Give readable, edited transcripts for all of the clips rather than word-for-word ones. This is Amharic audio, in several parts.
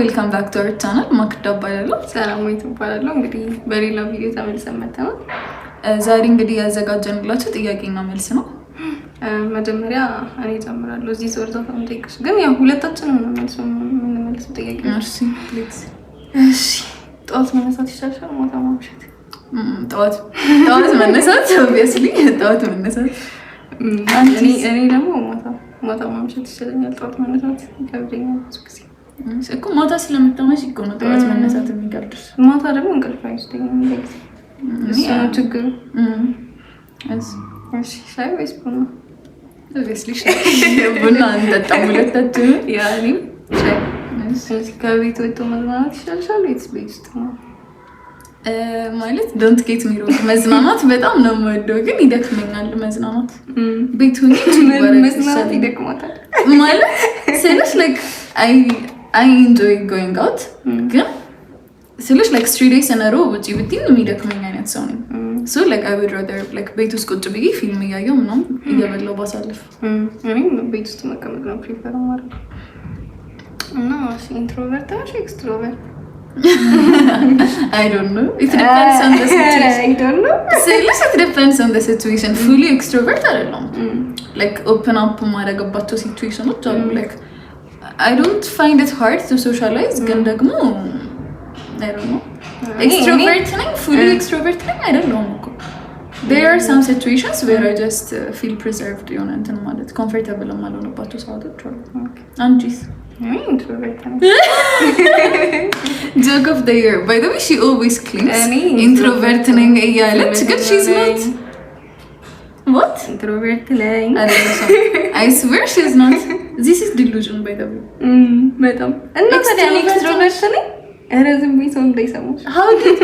ዌልካም ባክ ቱ አወር ቻናል። ማክዳ እባላለሁ። ሰላም ወይ ትባላለሁ። እንግዲህ በሌላ ቪዲዮ ተመልሰን መጥተናል። ዛሬ እንግዲህ ያዘጋጀንላችሁ ጥያቄና መልስ ነው። መጀመሪያ እኔ ጀምራለሁ። እዚህ ዞር ዞር እንጠይቅሽ፣ ግን ያው ሁለታችንም ነው የምንመልሰው ጥያቄ። እሺ ፕሊዝ። እሺ ጠዋት መነሳት ይሻላል ማታ ማምሸት? ጠዋት መነሳት ኦብቪየስሊ ጠዋት መነሳት። እኔ ደግሞ ማታ ማምሸት ይሻለኛል። ጠዋት መነሳት ይከብደኛል ብዙ ጊዜ እኮ ማታ ስለምታመሽ እኮ ነው ጠዋት መነሳት የሚከብድሽ። ማታ ደግሞ እንቅልፍ አይወስደኝም እንደዚህ። እሱ ነው ችግሩ። እሺ ሻይ ወይስ ቡና? ኦብቪየስሊ ሻይ። ቡና እንጠጣም ሁለታችን። ያኔ ሻይ። እሺ ከቤት ወጥቶ መዝናናት ይሻልሻል ወይስ ቤት ውስጥ ነው? ማለት ዶንት ጌት ሚ ሮንግ፣ መዝናናት በጣም ነው የምወደው፣ ግን ይደክመኛል መዝናናት። ቤት ሆኜ መዝናናት ይደክማታል ማለት ስልሽ ላይክ I enjoy going out, ግን ስልሽ like 3 days in a row ውጪ ብትይኝ የሚደክመኝ አይነት ሰው ነኝ። So like I would rather like ቤት ውስጥ ቁጭ ብዬ ፊልም እያየሁ ምናምን እየበላሁ ባሳልፍ። እኔም ቤት ውስጥ መቀመጥ ነው ፕሪፈር ማድረግ። እና ኢንትሮቨርት ነሽ ኤክስትሮቨርት? I don't know. It depends on the situation. I don't know. ስልሽ it depends on the situation. Fully extrovert አይደለም። Like open up ማድረግባቸው ሲቹዌሽኖች አሉ። Like I don't find it hard to socialize, ግን ደግሞ I don't know. Extrovert ነኝ, fully extrovert ነኝ አይደለሁም እኮ። There are some situations where I just feel preserved የሆነ እንትን ማለት comfortable የማልሆንባቸው ሰዓቶች አሉ። አንቺስ? ኢንትሮቨርት ነኝ። Joke of the year. By the way, she always claims introvert ነኝ እያለች ግን she's not. What? ኢንትሮቨርት ነኝ። I swear she's not. This is delusion by the way. በጣም እና ታዲያ ኤክስትሮቨርት ነኝ? ኧረ ዝም ብዬ ሰው እንዳይሰማሽ። How did?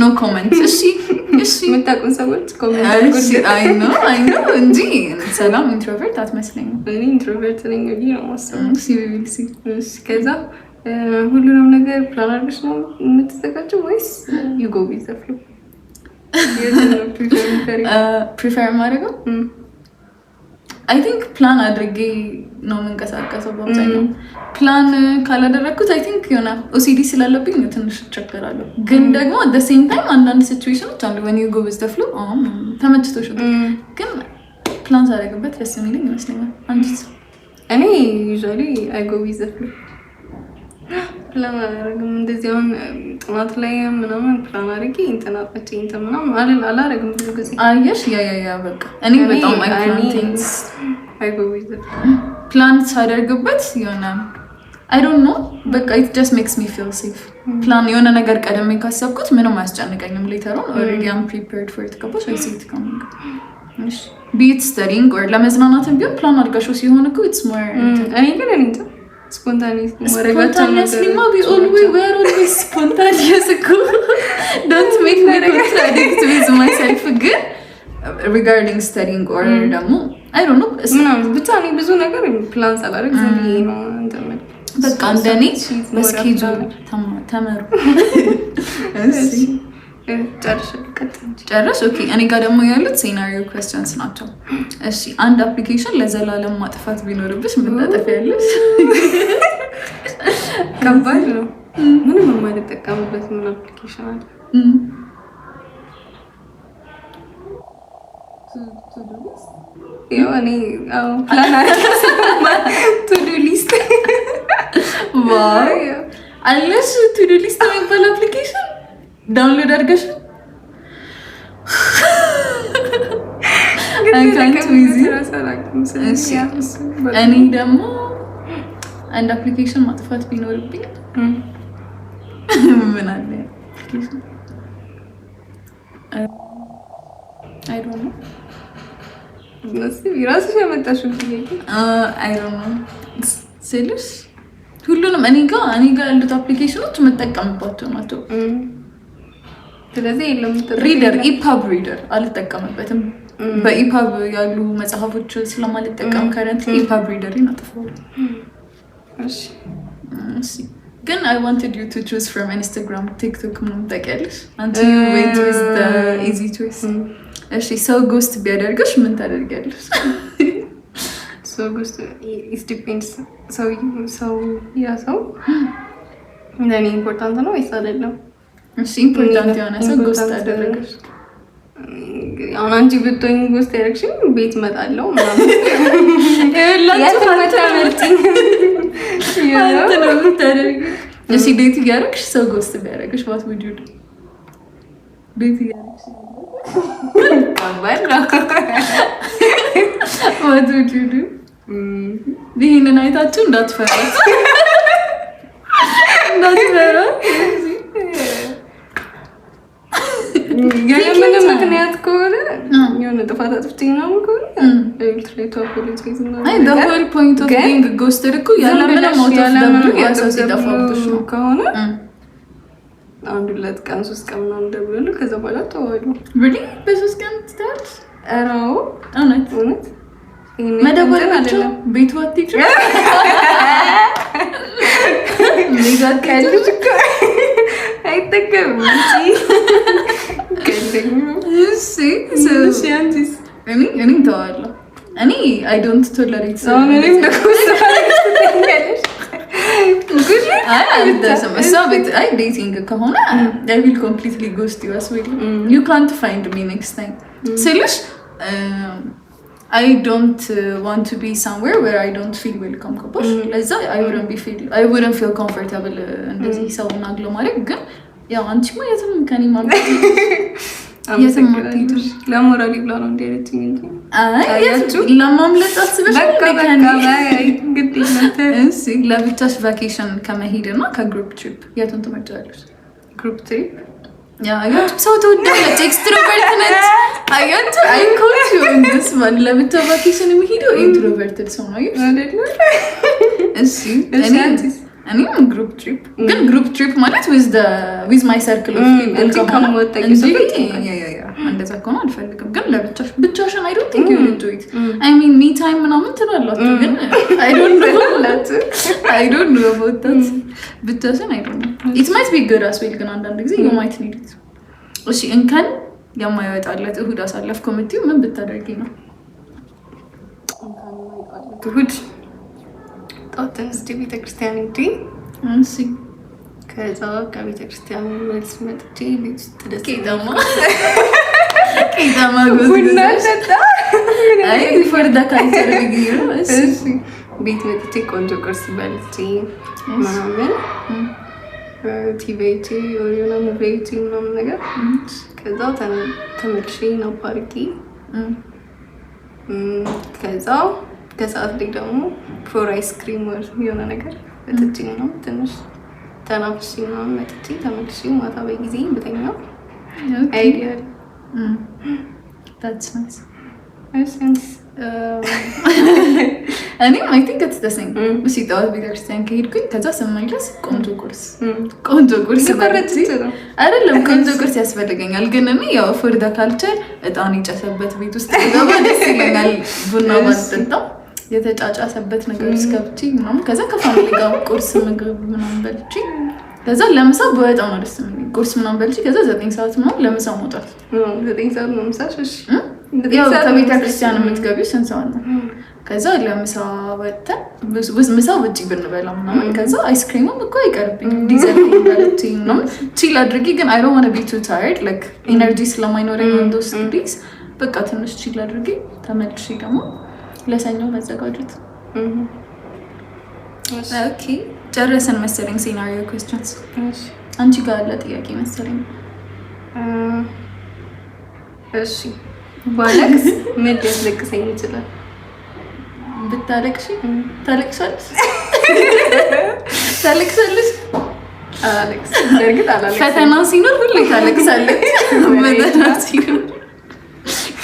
No comment. እሺ የምታውቁን ሰዎች ኮሜንት I know እንጂ ሰላም ኢንትሮቨርት አትመስለኝም። እኔ ኢንትሮቨርት ነኝ ብዬ ነው የማስበው። እሺ ከዛ ሁሉንም ነገር ፕላን አድርገሽ ነው የምትዘጋጀው ወይስ you go with the flow? ፕሪፈር ማድረገው አይ ቲንክ ፕላን አድርጌ ነው የምንቀሳቀሰው በአብዛኛው። ፕላን ካላደረግኩት አይ ቲንክ የሆነ ኦሲዲ ስላለብኝ ትንሽ እቸገራለሁ። ግን ደግሞ አት ዘ ሴም ታይም አንዳንድ ሲቹዌሽኖች አሉ when you go with the flow ተመችቶሽ ግን ፕላን ሳደርግበት ደስ የሚለኝ ይመስለኛል። አንቺስ? እኔ ዩዥዋሊ አይ ጎ ዊዝ ዘ ፍሎ። ፕላን አላደርግም እንደዚህ። አሁን ጥናት ላይ ምናምን ፕላን አድርጌ እንጥናት ምናምን አላደርግም ብዙ ጊዜ። አየሽ ያ በቃ እኔ በጣም አይ ጎ ዊዝ ዘ ፕላን ሳደርግበት የሆነ I don't know በቃ it just makes me feel safe። ፕላን የሆነ ነገር ቀደም ካሰብኩት ምንም አያስጨንቀኝም። ሌተር ኦን already I'm prepared for it ከቦሽ I see it coming። እሺ be it studying or ለመዝናናትም ቢሆን ፕላን አድርጋሽው ሲሆን እኮ it's more እኔ ግን እንዴ spontaneously we always spontaneous እኮ don't make me contradict with myself። ግን regarding studying or ደግሞ I don't know ብቻ እኔ ብዙ ነገር ፕላን ሳላደርግ ዝም ብዬ ነው እንትን በቃ እንደኔ በስኬጁል ተመሩ። እሺ ጨረሽ? ኦኬ እኔ ጋር ደግሞ ያሉት ሴናሪዮ ኩዌስችንስ ናቸው። እሺ አንድ አፕሊኬሽን ለዘላለም ማጥፋት ቢኖርብሽ ምን ታጠፊያለሽ? ከባድ ነው። ምንም የማልጠቀምበት ምን አፕሊኬሽን አለ? እኔ ፕላን ቱ ዱ ሊስት ዋው አለሽ? ቱ ዱ ሊስት የሚባል አፕሊኬሽን ዳውንሎድ አድርገሽ? እኔ ደግሞ አንድ አፕሊኬሽን ማጥፋት ቢኖርብኝ ምን አለ አፕሊኬሽን I don't know ራስሽ ያመጣሽው I don't know ስልሽ ሁሉንም እኔ ጋር ያሉት አፕሊኬሽኖች መጠቀምባቸው ናቸው። ስለዚህ የለም ሪደር ኢፓብ ሪደር አልጠቀምበትም። በኢፓብ ያሉ መጽሐፎች ስለማልጠቀም ከረንት ኢፓብ ሪደር ይናጥፋው። እሺ ግን I wanted you to choose from Instagram, TikTok ምን ታውቂያለሽ? አንቺ went with the easy choice። እሺ ሰው ጎስት ቢያደርግሽ ምን ታደርጊያለሽ? ሰው ጎስት it depends። ሰው ለኔ ኢምፖርታንት ነው ወይስ አይደለም? እሺ ኢምፖርታንት የሆነ ሰው ጎስት አደረገሽ? አሁን አንቺ ብትሆኝ ጎስት ያደረግሽኝ ቤት እመጣለሁ ምናምን እሺ ዴት እያደረግሽ ሰው ጎስት ቢያደርግሽ what would you do? ዴት እያደረግሽ what would you do? ይሄንን አይታችሁ እንዳትፈራት የምን ምክንያት ከሆነ የሆነ ጥፋት አጥፍቼ ምናምን ከሆነ the whole point of being ghosted እኮ ያለምንም ሞቲቭ ያ ሰው ሲጠፋብሽ ነው ከሆነ 1-2 ቀን 3 ቀን ምናምን ደውላለሁ። ከዛ በኋላ ተዋሉ። really በ3 ቀን ትታለች? ኧረ አዎ እውነት መደወል አይደለም ቤቱ አትይጭ ከልጅ እኮ አይጠቀምም እኔ ተዋለሁ። እኔ I don't tolerate ዴቲንግ ከሆነ I will completely ghost you as well. You can't find me next time ስልሽ I don't want to be somewhere where I don't feel welcome. ገባሽ? ለዛ I wouldn't feel comfortable እንደዚህ ሰው ናግሎ ማለት ግን ያው አንቺማ የትም ከኔ ማለት የትም አትሄጂም። ለሞራሊ ብላ ነው እንደዚህ እንጂ አያችሁ ለማምለጥ አስበሽ እሺ ለብቻሽ ቫኬሽን ከመሄድና ከግሩፕ ትሪፕ የቱን ትመርጫለሽ? ግሩፕ ትሪፕ ያ አያችሁ ሰው ተወዳለች ኤክስትሮቨርት ነች። አያችሁ አይ ኮች እንደስ ማለት ለብቻ ቫኬሽን የሚሄደው ኢንትሮቨርትድ ሰው ነው አይደል? እሺ እኔም ግሩፕ ትሪፕ ግን ግሩፕ ትሪፕ ማለት with my circle of people እንደዛ ከሆነ አልፈልግም። ግን ብቻሽን I don't think you will do it. I mean me time ምናምን ትላላችሁ ግን I don't know about that. ብቻሽን I don't know. It might be good as well ግን አንዳንድ ጊዜ you might need it. እሺ እንከን የማይወጣለት እሁድ አሳለፍኩ የምትይው ምን ብታደርጊ ነው? እሁድ ጠዋት ተነስቼ ቤተክርስቲያን ሄጄ እሺ ከዛ ከቤተክርስቲያን መልስ መጥቼ ቤት ውስጥ ቄጠማ ቡና ጠጣ አይ ፈርዳ ካልቸር ቢግዩ እሺ ቤት መጥቼ ቆንጆ ቁርስ በልቼ ምናምን ቲቪ አይቼ የሆነ ሙቪ አይቼ ምናምን ነገር ከዛ ተመልሼ ነው ፓርኪ ከዛ ከሰዓት ላይ ደግሞ ፎር አይስክሪም ወር የሆነ ነገር በጥጪ ነው ትንሽ ተናፍሼ ምናምን መጥቼ ተመልሼ ማታ በጊዜ ብተኛው አይዲያል that's nice. እኔም I think it's the same. እሺ ጠዋት ቤተክርስቲያን ከሄድኩኝ ከዛ ስመለስ ቆንጆ ቁርስ አይደለም ቆንጆ ቁርስ ያስፈልገኛል። ግን እኔ ያው ፎር ደ ካልቸር እጣን ይጨሰበት ቤት ውስጥ ገባ ደስ ይለኛል። ቡና ባልጠጣም የተጫጫሰበት ነገር እስከብቺ ምናምን ከዛ ከፋሚሊ ጋር ቁርስ ምግብ ምናምን በልቺ ከዛ ለምሳ በጣም ነው ደስ የሚለኝ። ቁርስ ምናምን በልቺ ከዛ 9 ሰዓት ምናምን ለምሳ መውጣት 9 ሰዓት ነው ምሳሽ? እሺ ያው ከቤተክርስቲያን የምትገቢው ስንት ሰዓት ነው? ከዛ ለምሳ ወጥተን ምሳው ውጪ ብንበላ ምናምን ከዛ አይስክሪሙም እኮ አይቀርብኝም ዲዘርት በልቺ ምናምን ቺል አድርጊ። ግን I don't want to be too tired like ኤነርጂ ስለማይኖረኝ ወንዶስ ዲስ በቃ ትንሽ ቺል አድርጊ ተመልሼ ደግሞ ለሰኞ መዘጋጀት። ኦኬ ጨረሰን መሰለኝ ሲናሪዮ ኩዌስቸንስ። አንቺ ጋር ያለ ጥያቄ መሰለኝ። እሺ ባለክስ ምን ሊያስለቅሰኝ ይችላል? ብታለቅሺ ታለቅሻለሽ? ታለቅሻለሽ? ፈተና ሲኖር ሁሌ ታለቅሳለች።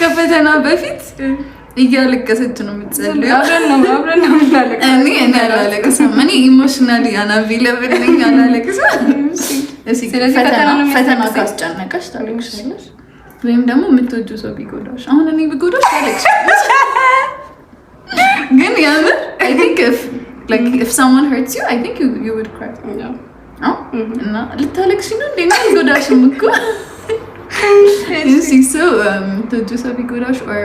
ከፈተና በፊት እያለቀሰች ነው የምትጸልየው። አብረን ነው የምናለቅሰው። እኔ አላለቅስም። እኔ ኢሞሽናሊ አናቪለብል ነኝ፣ አላለቅስም። ስለዚህ ፈተና ካስጨነቀሽ ታለቅሻለሽ። ወይም ደግሞ የምትወጂው ሰው ቢጎዳሽ፣ አሁን እኔ ቢጎዳሽ ታለቅሻለሽ። ግን ያምር I think if someone hurts you I think you would cry. እና ልታለቅሽ ነው እንዴ? ነው ይጎዳሽም እኮ ሰው የምትወጂው ሰው ቢጎዳሽ or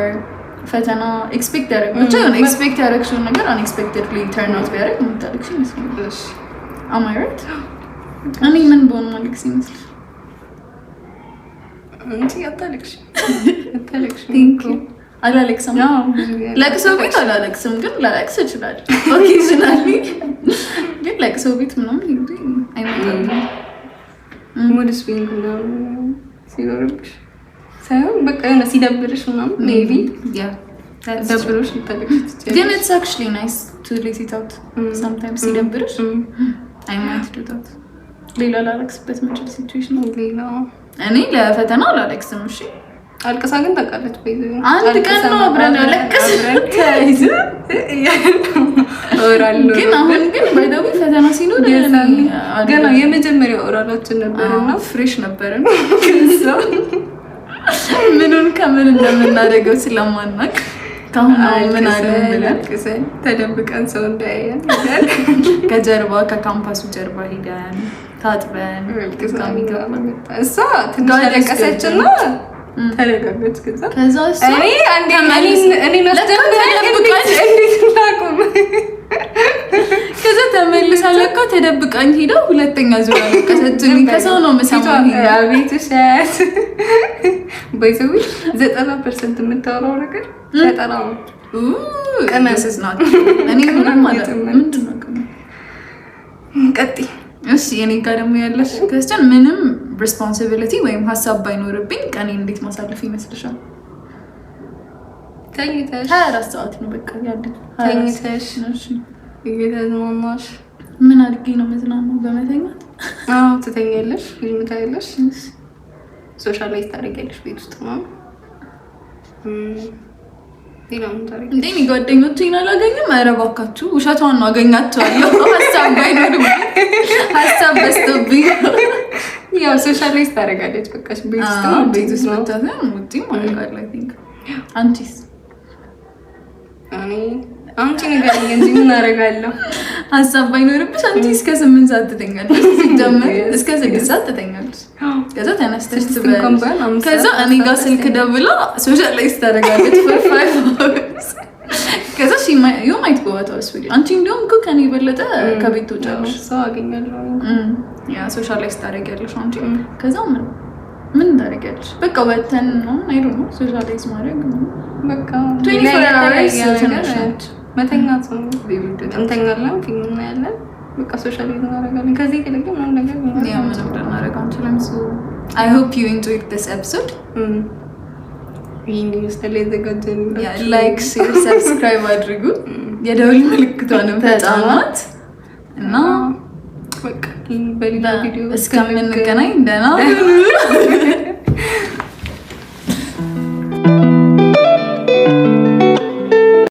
ፈተና ኤክስፔክት ያደረግ ብቻ የሆነ ኤክስፔክት ያደረግሽውን ነገር unexpectedly turn out ቢያደርግ የምታለቅሽ ይመስለኛል። Am I right? እኔ ምን በሆነ ማለቅስ ይመስል እንጂ አታለቅሽ አላለቅስም። ለቅሶ ቤት አላለቅስም፣ ግን ላለቅስ እችላለሁ ኦኬዥናሊ። ግን ለቅሶ ቤት ምናምን እንግዲህ አይመጣም። ሙድ ስዊንግ ምናምን ሲኖርብሽ ሳይሆን በቃ የሆነ ሲደብርሽ ምናምን ሜቢ ደብሮሽ ልታለቅሽ ትችያለሽ። ግን it's actually nice to let it out sometimes ሲደብርሽ I might do that። ሌላ ላለቅስበት የምችል ሲቹዌሽን ሌላ እኔ ለፈተና አላለቅስም። እሺ አልቅሳ ግን ታውቃለች። አንድ ቀን ነው አብረን ያለቀስን ተይዝ ኦራለሁ። ግን አሁን ግን ባይደው ፈተና ሲኖር ገና የመጀመሪያው ኦራላችን ነበርና ፍሬሽ ነበርን። ምኑን ከምን እንደምናደርገው ስለማናውቅ ካሁን ምን አለ ብለን ተደብቀን ሰው እንዳያየን ከጀርባ ከካምፓሱ ጀርባ ሄደን ታጥበን እሷ ትንሽ ያለቀሰችና ተረጋጋች። ከዛ ከዛ ተመልሳ ለካ ተደብቃኝ ሄዳ ሁለተኛ ዙር አለቀሰችኝ። ከሰው ነው የምሰማው። ቤትሽ ያያት በይዘዊ 90% የምታወራው ነገር ፈጠራ ነው። ቀነስስ ናት። እኔ ምንም ማለት ምንድን ነው ቀጥይ። እሺ እኔ ጋር ደግሞ ያለሽ ክርስቲያን ምንም ሪስፖንሲቢሊቲ ወይም ሀሳብ ባይኖርብኝ ቀኔ እንዴት ማሳለፍ ይመስልሻል? ተኝተሽ 24 ሰዓት ነው በቃ ያለው። ተኝተሽ እየተዝናናሽ ምን አድርጌ ነው መዝናናው? በመተኛት ትተኛለሽ፣ ፊልም ታያለሽ፣ ሶሻላይዝ ታደርጊያለሽ ቤት ውስጥ ነው። እንዴ ጓደኞቼን አላገኝም። ኧረ እባካችሁ ውሸቷን ነው አገኛቸዋለሁ። ሀሳብ ባይኖርብኝ ሀሳብ በዝቶብኝ ያው ሶሻላይዝ ታደርጋለች በቃ ቤት ውስጥ ነው። ቤት ውስጥ ነው ታዲያ ማለት አይ ቲንክ አንቺስ? አንቺ ነገር እንጂ ምን አደርጋለሁ? ሀሳብ ባይኖርብሽ አንቺ እስከ 8 ሰዓት ትተኛለሽ። ሲጀመር እስከ 6 ሰዓት ትተኛለሽ። ከዛ ተነስተሽ ትበያለሽ። ከዛ እኔ ጋር ስልክ ደውላ ሶሻላይዝ ታደርጋለች for 5 hours። ከዛ you might go out as well። አንቺ እንደውም እኮ ከኔ የበለጠ ከቤት ትወጫለሽ። ሰው አገኛለሁ። ያ ሶሻላይዝ ታደርጊያለሽ አንቺ። ከዛ ምን ታደርጊያለሽ? በቃ ወተን ነው አይዶ ነው ሶሻላይዝ ማድረግ በቃ 24 hours መተኛት ነው። እንተኛለን፣ ፊልም እናያለን፣ በቃ ሶሻላይዝ እናደርጋለን። ከዚህ የተለየ ምንም ነገር ምንም ልናደርግ አንችልም። So I hope you enjoyed this episode. ላይክ፣ ሼር፣ ሰብስክራይብ አድርጉ። የደውል ምልክቷንም ተጫኗት እና በቃ በሌላ ቪዲዮ እስከምንገናኝ ደህና